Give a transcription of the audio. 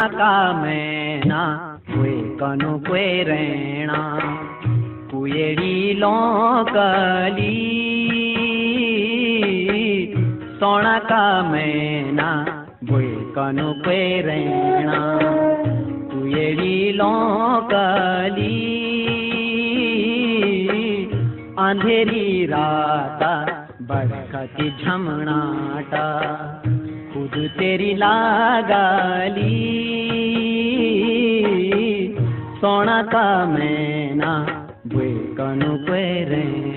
का मैना कुए कनु कुए रैणा कुएड़ी लौकली सोना का मैना बुए कनु कुए रैणा कुएड़ी लौकली अंधेरी राता बरखती झमनाटा खुद तेरी लागली सोना का मैना बुए कनु कुए रैणा।